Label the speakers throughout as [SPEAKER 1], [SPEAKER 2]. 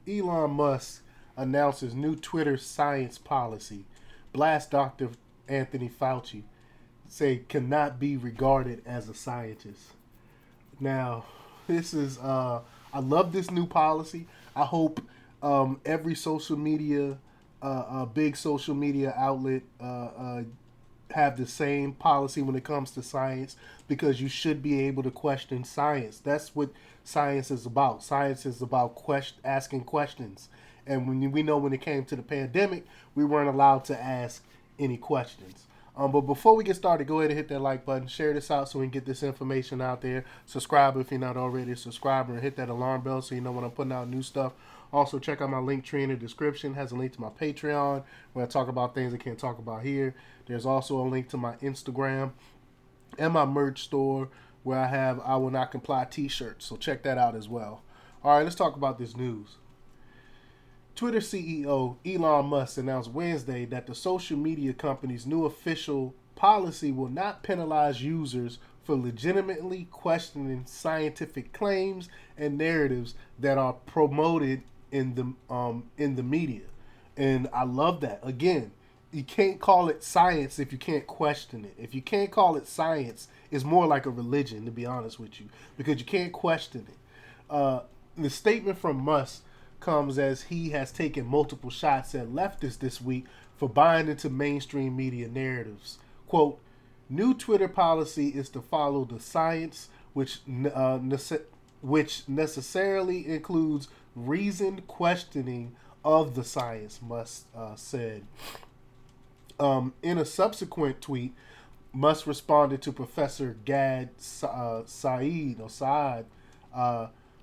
[SPEAKER 1] Elon Musk announces new Twitter science policy. Blast Dr. Anthony Fauci. Say cannot be regarded as a scientist. Now, this is I love this new policy. I hope every social media, big social media outlet, have the same policy when it comes to science because you should be able to question science. That's what science is about. Science is about asking questions. And we know when it came to the pandemic, we weren't allowed to ask any questions. But before we get started, go ahead and hit that like button. Share this out so we can get this information out there. Subscribe if you're not already a subscriber. And hit that alarm bell so you know when I'm putting out new stuff. Also, check out my link tree in the description. It has a link to my Patreon where I talk about things I can't talk about here. There's also a link to my Instagram and my merch store where I have I Will Not Comply t-shirts. So check that out as well. All right, let's talk about this news. Twitter CEO Elon Musk announced Wednesday that the social media company's new official policy will not penalize users for legitimately questioning scientific claims and narratives that are promoted in the media. And I love that. Again, you can't call it science if you can't question it. If you can't call it science, it's more like a religion, to be honest with you, because you can't question it. The statement from Musk comes as he has taken multiple shots at leftists this week for buying into mainstream media narratives. Quote, new Twitter policy is to follow the science, which necessarily includes reasoned questioning of the science, Musk said. In a subsequent tweet, Musk responded to Professor Gad Saad,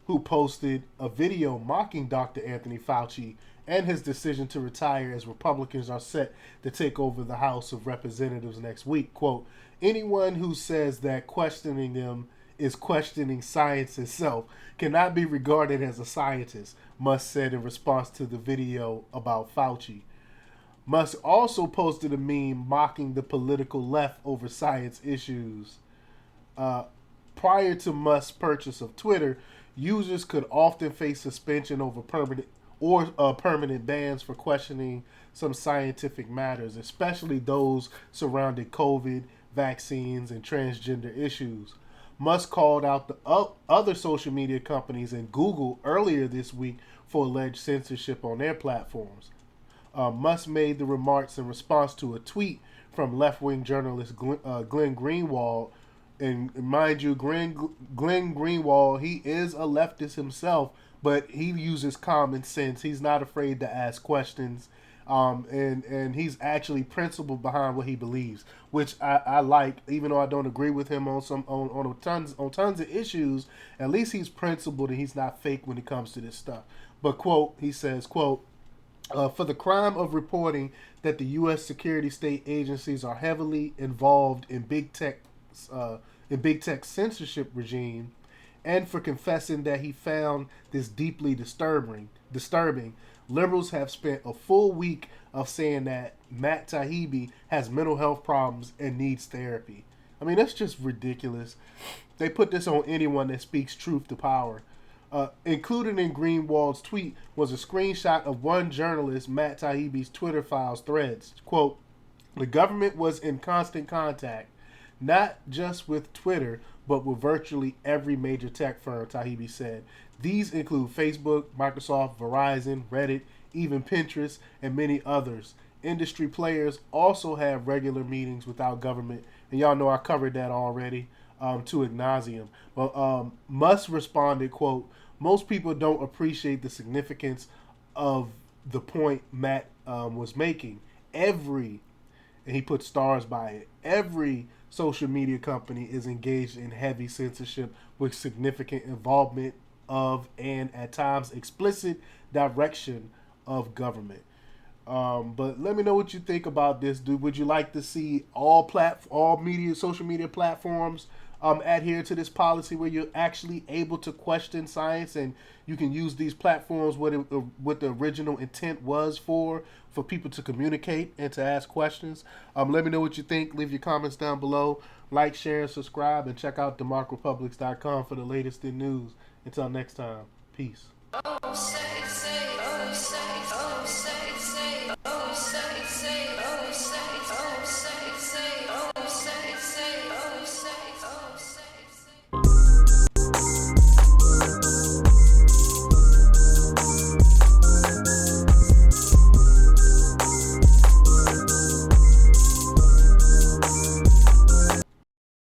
[SPEAKER 1] who posted a video mocking Dr. Anthony Fauci and his decision to retire as Republicans are set to take over the House of Representatives next week. Quote, anyone who says that questioning them is questioning science itself cannot be regarded as a scientist, Musk said in response to the video about Fauci. Musk also posted a meme mocking the political left over science issues. Prior to Musk's purchase of Twitter, users could often face suspension over permanent bans for questioning some scientific matters, especially those surrounding COVID, vaccines, and transgender issues. Musk called out the other social media companies and Google earlier this week for alleged censorship on their platforms. Musk made the remarks in response to a tweet from left-wing journalist Glenn Greenwald. And mind you, Glenn Greenwald, he is a leftist himself, but he uses common sense. He's not afraid to ask questions, and he's actually principled behind what he believes, which I like. Even though I don't agree with him on tons of issues, at least he's principled and he's not fake when it comes to this stuff. But quote, he says, quote, for the crime of reporting that the U.S. security state agencies are heavily involved in big tech censorship regime, and for confessing that he found this deeply disturbing. Liberals have spent a full week of saying that Matt Taibbi has mental health problems and needs therapy. I mean, that's just ridiculous. They put this on anyone that speaks truth to power. Included in Greenwald's tweet was a screenshot of one journalist, Matt Taibbi's Twitter files threads. Quote, the government was in constant contact, not just with Twitter, but with virtually every major tech firm, Taibbi said. These include Facebook, Microsoft, Verizon, Reddit, even Pinterest, and many others. Industry players also have regular meetings with our government, and y'all know I covered that already to ad nauseum. But Musk responded, quote, most people don't appreciate the significance of the point Matt was making. And he put stars by it, every social media company is engaged in heavy censorship with significant involvement of and at times explicit direction of government. But let me know what you think about this, dude. Would you like to see all social media platforms adhere to this policy where you're actually able to question science and you can use these platforms what the original intent was for people to communicate and to ask questions? Let me know what you think. Leave your comments down below. Like, share, and subscribe, and check out democrepublics.com for the latest in news. Until next time, peace.